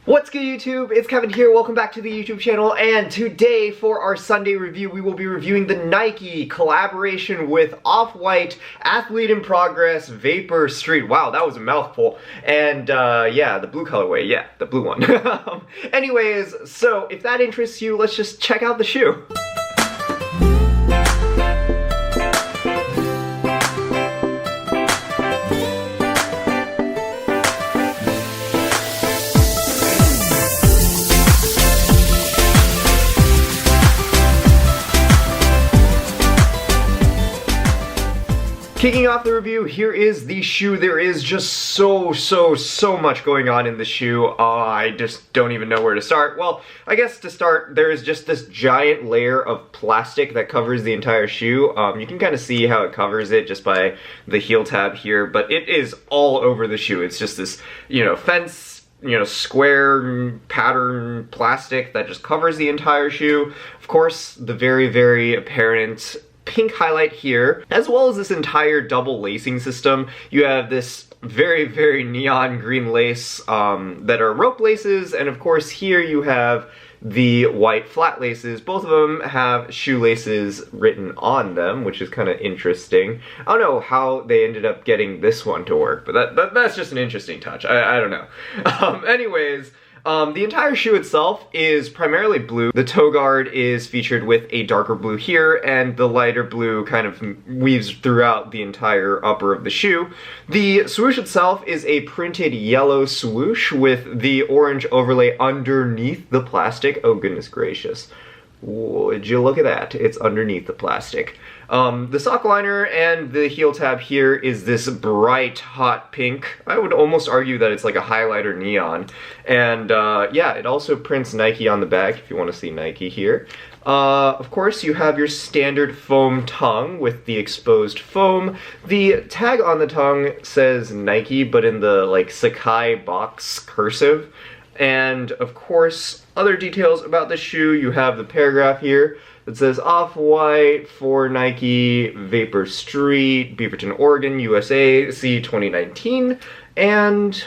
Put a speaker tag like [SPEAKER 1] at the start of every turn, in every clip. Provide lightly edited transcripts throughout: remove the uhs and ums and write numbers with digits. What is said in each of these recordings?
[SPEAKER 1] What's good, YouTube? It's Kevin here. Welcome back to the YouTube channel, and today for our Sunday review we will be reviewing the Nike collaboration with Off-White Athlete in Progress Vapor Street. Wow, that was a mouthful. And yeah, the blue colorway, yeah, the blue one. Anyways, so if that interests you, let's just check out the shoe. Kicking off the review, here is the shoe. There is just so much going on in the shoe. I just don't even know where to start. Well, I guess to start, there is just this giant layer of plastic that covers the entire shoe. You can kind of see how it covers it just by the heel tab here, but it is all over the shoe. It's just this, fence, square pattern plastic that just covers the entire shoe. Of course, the very apparent pink highlight here, as well as this entire double lacing system. You have this very neon green lace that are rope laces, and of course here you have the white flat laces. Both of them have shoelaces written on them, which is kind of interesting. I don't know how they ended up getting this one to work, but that's just an interesting touch. I don't know. Anyways, the entire shoe itself is primarily blue. The toe guard is featured with a darker blue here, and the lighter blue kind of weaves throughout the entire upper of the shoe. The swoosh itself is a printed yellow swoosh with the orange overlay underneath the plastic. Oh goodness gracious. Would you look at that? It's underneath the plastic. The sock liner and the heel tab here is this bright hot pink. I would almost argue that it's like a highlighter neon. And yeah, it also prints Nike on the back if you want to see Nike here. Of course, you have your standard foam tongue with the exposed foam. The tag on the tongue says Nike, but in the like Sakai box cursive. And of course, other details about the shoe, you have the paragraph here that says Off-White for Nike Vapor Street, Beaverton, Oregon, USA, see 2019. And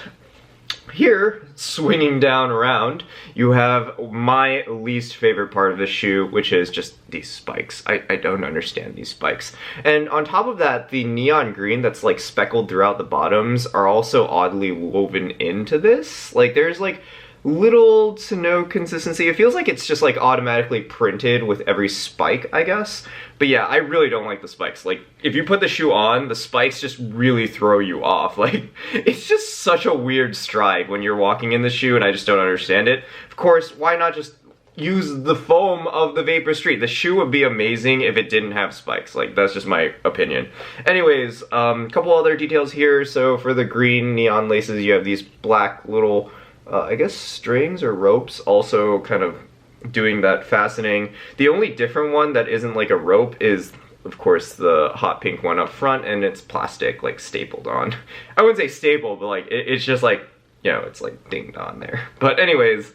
[SPEAKER 1] here, swinging down around, you have my least favorite part of the shoe, which is just these spikes. I don't understand these spikes. And on top of that, the neon green that's like speckled throughout the bottoms are also oddly woven into this. Like there's like little to no consistency. It feels like it's just like automatically printed with every spike, I guess. But yeah, I really don't like the spikes. Like, if you put the shoe on, the spikes just really throw you off. Like, it's just such a weird stride when you're walking in the shoe, and I just don't understand it. Of course, why not just use the foam of the Vapor Street? The shoe would be amazing if it didn't have spikes. Like, that's just my opinion. Anyways, couple other details here. So for the green neon laces, you have these black little I guess strings or ropes, also kind of doing that fastening. The only different one that isn't like a rope is, of course, the hot pink one up front, and it's plastic, like stapled on. I wouldn't say stapled, but like it's just like, it's like dinged on there. But anyways,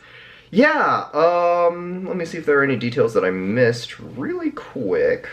[SPEAKER 1] yeah, let me see if there are any details that I missed really quick.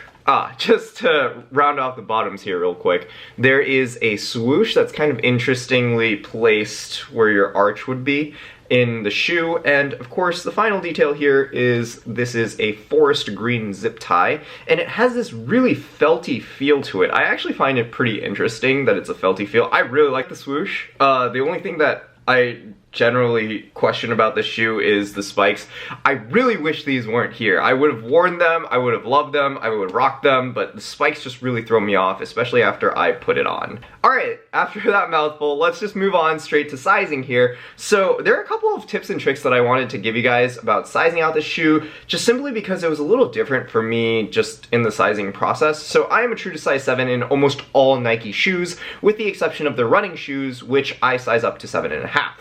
[SPEAKER 1] Just to round off the bottoms here real quick, there is a swoosh that's kind of interestingly placed where your arch would be in the shoe, and of course the final detail here is this is a forest green zip tie, and it has this really felty feel to it. I actually find it pretty interesting that it's a felty feel. I really like the swoosh. The only thing that I generally question about this shoe is the spikes. I really wish these weren't here. I would have worn them, I would have loved them, I would rock them, but the spikes just really throw me off, especially after I put it on. Alright, after that mouthful, let's just move on straight to sizing here. So there are a couple of tips and tricks that I wanted to give you guys about sizing out this shoe, just simply because it was a little different for me just in the sizing process. So I am a true to size 7 in almost all Nike shoes, with the exception of the running shoes, which I size up to 7.5.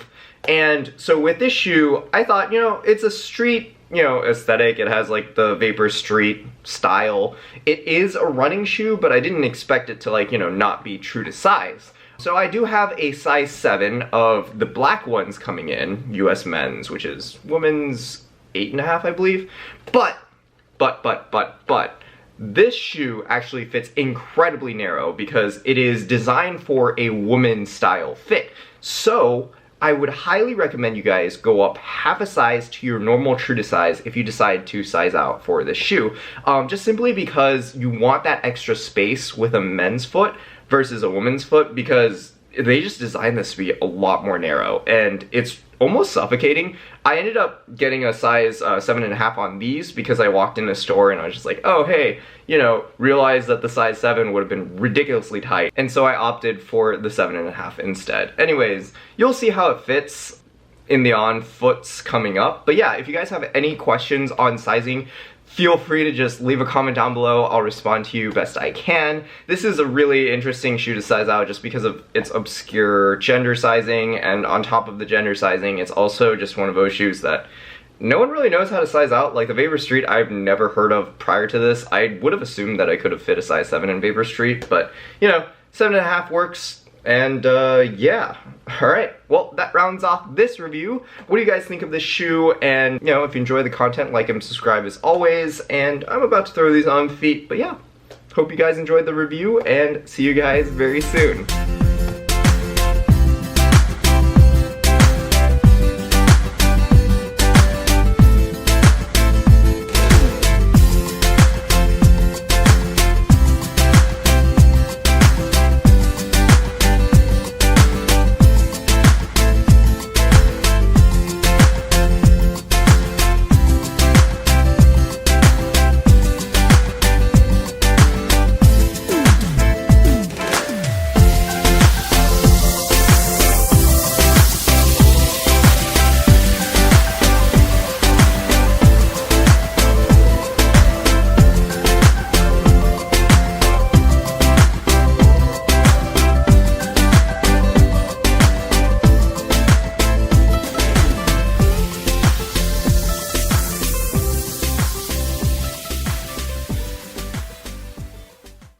[SPEAKER 1] And so with this shoe, I thought, it's a street, aesthetic. It has like the Vapor Street style. It is a running shoe, but I didn't expect it to like, not be true to size. So I do have a size 7 of the black ones coming in, US men's, which is women's 8.5, I believe. But, this shoe actually fits incredibly narrow because it is designed for a woman style fit. So I would highly recommend you guys go up half a size to your normal true to size if you decide to size out for this shoe. Just simply because you want that extra space with a men's foot versus a woman's foot, because they just designed this to be a lot more narrow and it's almost suffocating. I ended up getting a size 7.5 on these because I walked in a store and I was just like, oh hey, you know, realized that the size 7 would have been ridiculously tight, and so I opted for the 7.5 instead. Anyways, you'll see how it fits in the on foots coming up. But yeah, if you guys have any questions on sizing, feel free to just leave a comment down below. I'll respond to you best I can. This is a really interesting shoe to size out just because of its obscure gender sizing, and on top of the gender sizing, it's also just one of those shoes that no one really knows how to size out. Like the Vapor Street, I've never heard of prior to this. I would have assumed that I could have fit a size 7 in Vapor Street, but you know, 7.5 works. And yeah, alright, well that rounds off this review. What do you guys think of this shoe? And you know, if you enjoy the content, like and subscribe as always. And I'm about to throw these on feet, but yeah, hope you guys enjoyed the review and see you guys very soon.